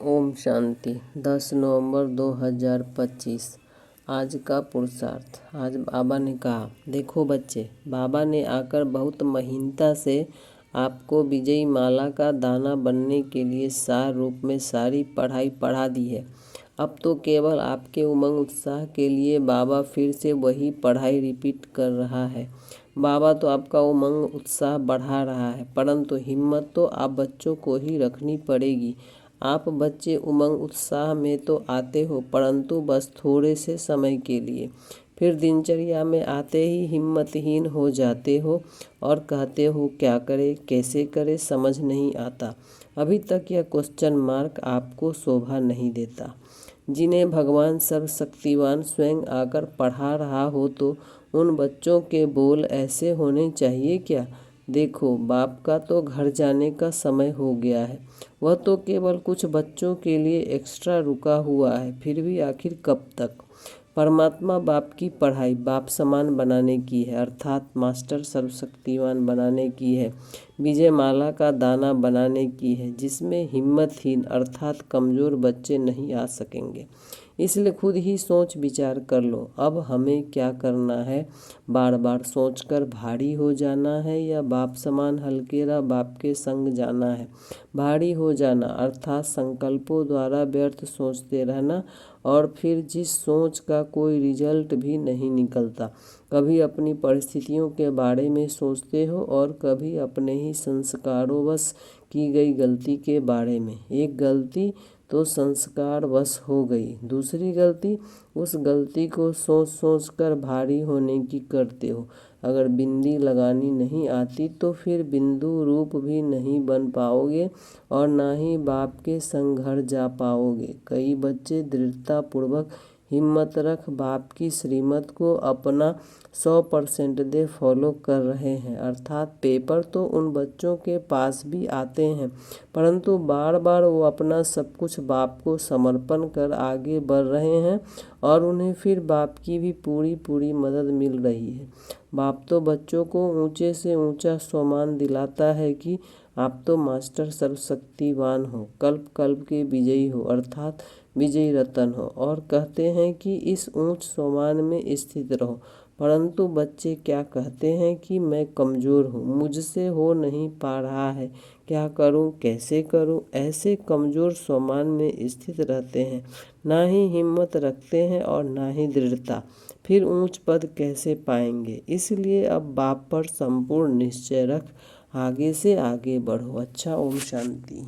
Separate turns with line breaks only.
ओम शांति। 10 नवंबर 2025। आज का पुरुषार्थ। आज बाबा ने कहा, देखो बच्चे, बाबा ने आकर बहुत महीनता से आपको विजयी माला का दाना बनने के लिए सार रूप में सारी पढ़ाई पढ़ा दी है। अब तो केवल आपके उमंग उत्साह के लिए बाबा फिर से वही पढ़ाई रिपीट कर रहा है। बाबा तो आपका उमंग उत्साह बढ़ा रहा है, परंतु हिम्मत तो आप बच्चों को ही रखनी पड़ेगी। आप बच्चे उमंग उत्साह में तो आते हो, परंतु बस थोड़े से समय के लिए, फिर दिनचर्या में आते ही हिम्मतहीन हो जाते हो और कहते हो क्या करे कैसे करे समझ नहीं आता। अभी तक यह क्वेश्चन मार्क आपको शोभा नहीं देता। जिन्हें भगवान सर्वशक्तिवान स्वयं आकर पढ़ा रहा हो तो उन बच्चों के बोल ऐसे होने चाहिए क्या? देखो, बाप का तो घर जाने का समय हो गया है। वह तो केवल कुछ बच्चों के लिए एक्स्ट्रा रुका हुआ है, फिर भी आखिर कब तक? परमात्मा बाप की पढ़ाई बाप समान बनाने की है, अर्थात मास्टर सर्वशक्तिवान बनाने की है, विजय माला का दाना बनाने की है, जिसमें हिम्मतहीन अर्थात कमज़ोर बच्चे नहीं आ सकेंगे। इसलिए खुद ही सोच विचार कर लो, अब हमें क्या करना है। बार बार सोचकर भारी हो जाना है या बाप समान हल्केरा बाप के संग जाना है। भारी हो जाना अर्थात संकल्पों द्वारा व्यर्थ सोचते रहना, और फिर जिस सोच का कोई रिजल्ट भी नहीं निकलता। कभी अपनी परिस्थितियों के बारे में सोचते हो और कभी अपने ही संस्कारों की गई गलती के बारे में। एक गलती तो संस्कार वश हो गई, दूसरी गलती उस गलती को सोच सोच कर भारी होने की करते हो। अगर बिंदी लगानी नहीं आती तो फिर बिंदु रूप भी नहीं बन पाओगे और ना ही बाप के संग घर जा पाओगे। कई बच्चे दृढ़तापूर्वक हिम्मत रख बाप की श्रीमत को अपना 100% दे फॉलो कर रहे हैं, अर्थात पेपर तो उन बच्चों के पास भी आते हैं, परंतु बार बार वो अपना सब कुछ बाप को समर्पण कर आगे बढ़ रहे हैं और उन्हें फिर बाप की भी पूरी मदद मिल रही है। बाप तो बच्चों को ऊंचे से ऊंचा सम्मान दिलाता है कि आप तो मास्टर सर्वशक्तिवान हो, कल्प कल्प के विजयी हो, अर्थात विजयी रतन हो, और कहते हैं कि इस ऊंच सम्मान में स्थित रहो। परंतु बच्चे क्या कहते हैं कि मैं कमज़ोर हूँ, मुझसे हो नहीं पा रहा है, क्या करूँ कैसे करूँ। ऐसे कमज़ोर सम्मान में स्थित रहते हैं, ना ही हिम्मत रखते हैं और ना ही दृढ़ता, फिर ऊंच पद कैसे पाएंगे। इसलिए अब बाप पर संपूर्ण निश्चय रख आगे से आगे बढ़ो। अच्छा, ओम शांति।